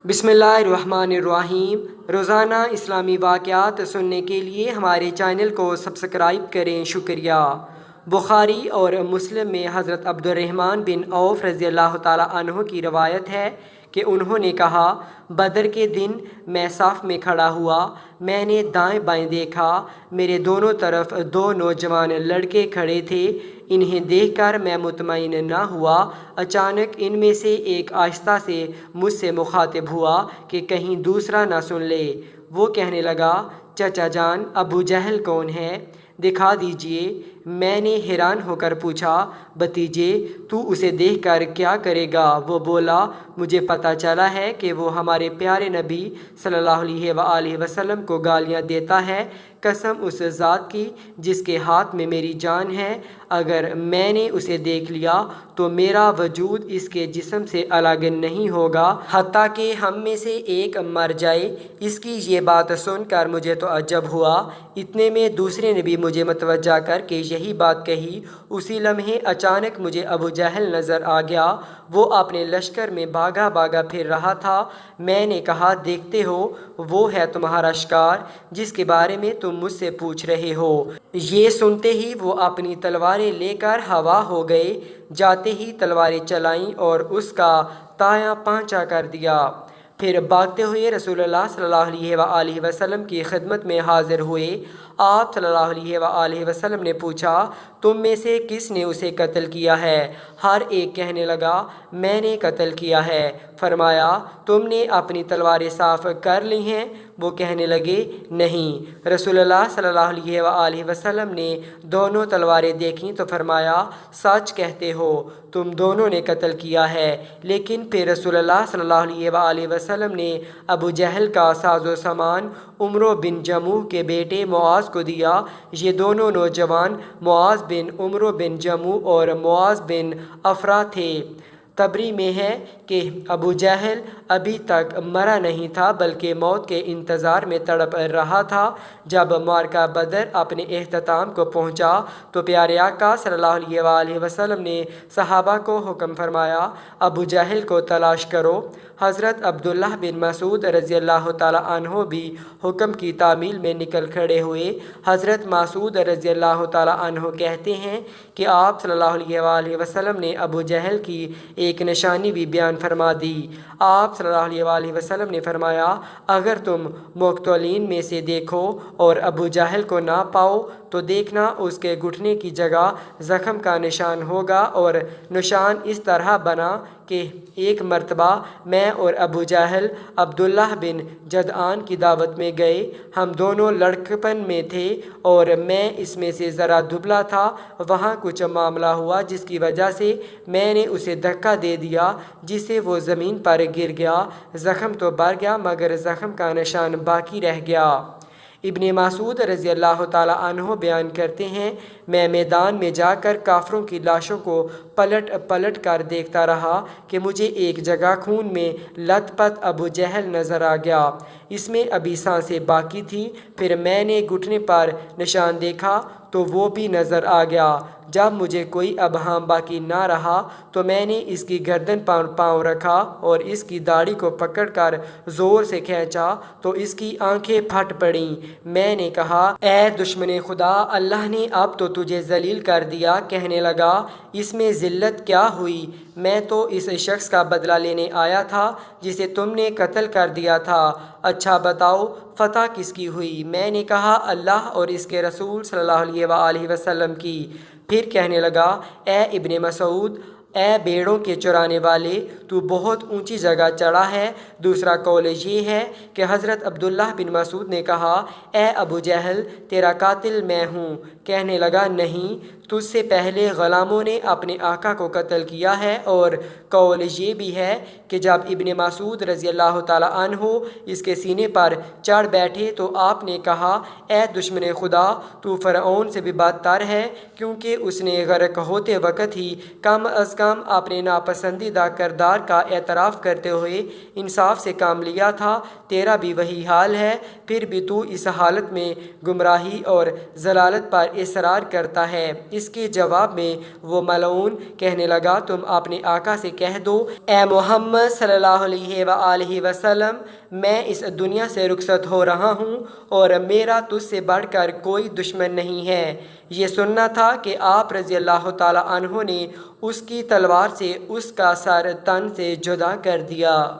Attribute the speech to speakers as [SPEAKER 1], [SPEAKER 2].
[SPEAKER 1] بسم اللہ الرحمن الرحیم۔ روزانہ اسلامی واقعات سننے کے لیے ہمارے چینل کو سبسکرائب کریں، شکریہ۔ بخاری اور مسلم میں حضرت عبد الرحمن بن عوف رضی اللہ تعالیٰ عنہ کی روایت ہے کہ انہوں نے کہا، بدر کے دن میں صف میں کھڑا ہوا، میں نے دائیں بائیں دیکھا، میرے دونوں طرف دو نوجوان لڑکے کھڑے تھے۔ انہیں دیکھ کر میں مطمئن نہ ہوا۔ اچانک ان میں سے ایک آہستہ سے مجھ سے مخاطب ہوا کہ کہیں دوسرا نہ سن لے۔ وہ کہنے لگا، چچا جان، ابو جہل کون ہے؟ دکھا دیجئے۔ میں نے حیران ہو کر پوچھا، بھتیجے، تو اسے دیکھ کر کیا کرے گا؟ وہ بولا، مجھے پتہ چلا ہے کہ وہ ہمارے پیارے نبی صلی اللہ علیہ وآلہ وسلم کو گالیاں دیتا ہے۔ قسم اس ذات کی جس کے ہاتھ میں میری جان ہے، اگر میں نے اسے دیکھ لیا تو میرا وجود اس کے جسم سے الگ نہیں ہوگا حتیٰ کہ ہم میں سے ایک مر جائے۔ اس کی یہ بات سن کر مجھے تو عجب ہوا۔ اتنے میں دوسرے نے بھی مجھے متوجہ کر کے یہی بات کہی۔ اسی لمحے اچانک مجھے ابو جہل نظر آ گیا۔ وہ اپنے لشکر میں بھاگا بھاگا پھر رہا تھا۔ میں نے کہا، دیکھتے ہو، وہ ہے تمہارا شکار جس کے بارے میں تم مجھ سے پوچھ رہے ہو۔ یہ سنتے ہی وہ اپنی تلواریں لے کر ہوا ہو گئے۔ جاتے ہی تلواریں چلائیں اور اس کا تایاں پانچا کر دیا۔ پھر بھاگتے ہوئے رسول اللہ صلی اللہ علیہ وآلہ وسلم کی خدمت میں حاضر ہوئے۔ آپ صلی اللہ علیہ وآلہ وسلم نے پوچھا، تم میں سے کس نے اسے قتل کیا ہے؟ ہر ایک کہنے لگا، میں نے قتل کیا ہے۔ فرمایا، تم نے اپنی تلواریں صاف کر لی ہیں؟ وہ کہنے لگے، نہیں۔ رسول اللہ صلی اللہ علیہ وآلہ وسلم نے دونوں تلواریں دیکھیں تو فرمایا، سچ کہتے ہو، تم دونوں نے قتل کیا ہے۔ لیکن پھر رسول اللہ صلی اللہ علیہ وآلہ وسلم نے ابو جہل کا ساز و سامان عمرو بن جموح کے بیٹے معاذ کو دیا۔ یہ دونوں نوجوان معاذ بن عمرو بن جموح اور معاذ بن افرا تھے۔ تبری میں ہے کہ ابو جہل ابھی تک مرا نہیں تھا بلکہ موت کے انتظار میں تڑپ رہا تھا۔ جب معرکہ بدر اپنے اختتام کو پہنچا تو پیارے آقا صلی اللہ علیہ وآلہ وسلم نے صحابہ کو حکم فرمایا، ابو جہل کو تلاش کرو۔ حضرت عبداللہ بن مسعود رضی اللہ تعالیٰ عنہ بھی حکم کی تعمیل میں نکل کھڑے ہوئے۔ حضرت مسعود رضی اللہ تعالیٰ عنہ کہتے ہیں کہ آپ صلی اللہ علیہ وآلہ وسلم نے ابو جہل کی ایک نشانی بھی بیان فرما دی۔ آپ صلی اللہ علیہ وآلہ وسلم نے فرمایا، اگر تم مقتولین میں سے دیکھو اور ابو جہل کو نہ پاؤ تو دیکھنا اس کے گھٹنے کی جگہ زخم کا نشان ہوگا، اور نشان اس طرح بنا کہ ایک مرتبہ میں اور ابو جہل عبداللہ بن جدعان کی دعوت میں گئے۔ ہم دونوں لڑکپن میں تھے اور میں اس میں سے ذرا دبلا تھا۔ وہاں کچھ معاملہ ہوا جس کی وجہ سے میں نے اسے دھکا دے دیا جس سے وہ زمین پر گر گیا۔ زخم تو بھر گیا مگر زخم کا نشان باقی رہ گیا۔ ابن مسعود رضی اللہ تعالیٰ عنہ بیان کرتے ہیں، میں میدان میں جا کر کافروں کی لاشوں کو پلٹ پلٹ کر دیکھتا رہا کہ مجھے ایک جگہ خون میں لت پت ابو جہل نظر آ گیا۔ اس میں ابھی سانسیں باقی تھیں۔ پھر میں نے گھٹنے پر نشان دیکھا تو وہ بھی نظر آ گیا۔ جب مجھے کوئی ابہام باقی نہ رہا تو میں نے اس کی گردن پر پاؤں رکھا اور اس کی داڑھی کو پکڑ کر زور سے کھینچا تو اس کی آنکھیں پھٹ پڑیں۔ میں نے کہا، اے دشمن خدا، اللہ نے اب تو تجھے ذلیل کر دیا۔ کہنے لگا، اس میں ذلت کیا ہوئی؟ میں تو اس شخص کا بدلہ لینے آیا تھا جسے تم نے قتل کر دیا تھا۔ اچھا بتاؤ، فتح کس کی ہوئی؟ میں نے کہا، اللہ اور اس کے رسول صلی اللہ علیہ وآلہ وسلم کی۔ پھر کہنے لگا، اے ابن مسعود، اے بھیڑوں کے چرانے والے، تو بہت اونچی جگہ چڑھا ہے۔ دوسرا قول یہ ہے کہ حضرت عبداللہ بن مسعود نے کہا، اے ابو جہل، تیرا قاتل میں ہوں۔ کہنے لگا، نہیں، تجھ سے پہلے غلاموں نے اپنے آقا کو قتل کیا ہے۔ اور قول یہ بھی ہے کہ جب ابن مسعود رضی اللہ تعالیٰ عنہ اس کے سینے پر چڑھ بیٹھے تو آپ نے کہا، اے دشمن خدا، تو فرعون سے بھی بدتر ہے، کیونکہ اس نے غرق ہوتے وقت ہی کم از کم اپنے ناپسندیدہ کردار کا اعتراف کرتے ہوئے انصاف سے کام لیا تھا۔ تیرا بھی وہی حال ہے، پھر بھی تو اس حالت میں گمراہی اور ضلالت پر اصرار کرتا ہے۔ اس کے جواب میں وہ ملعون کہنے لگا، تم اپنے آقا سے کہہ دو، اے محمد صلی اللہ علیہ وآلہ وسلم، میں اس دنیا سے رخصت ہو رہا ہوں اور میرا تجھ سے بڑھ کر کوئی دشمن نہیں ہے۔ یہ سننا تھا کہ آپ رضی اللہ تعالیٰ عنہ نے اس کی تلوار سے اس کا سر تن سے جدا کر دیا۔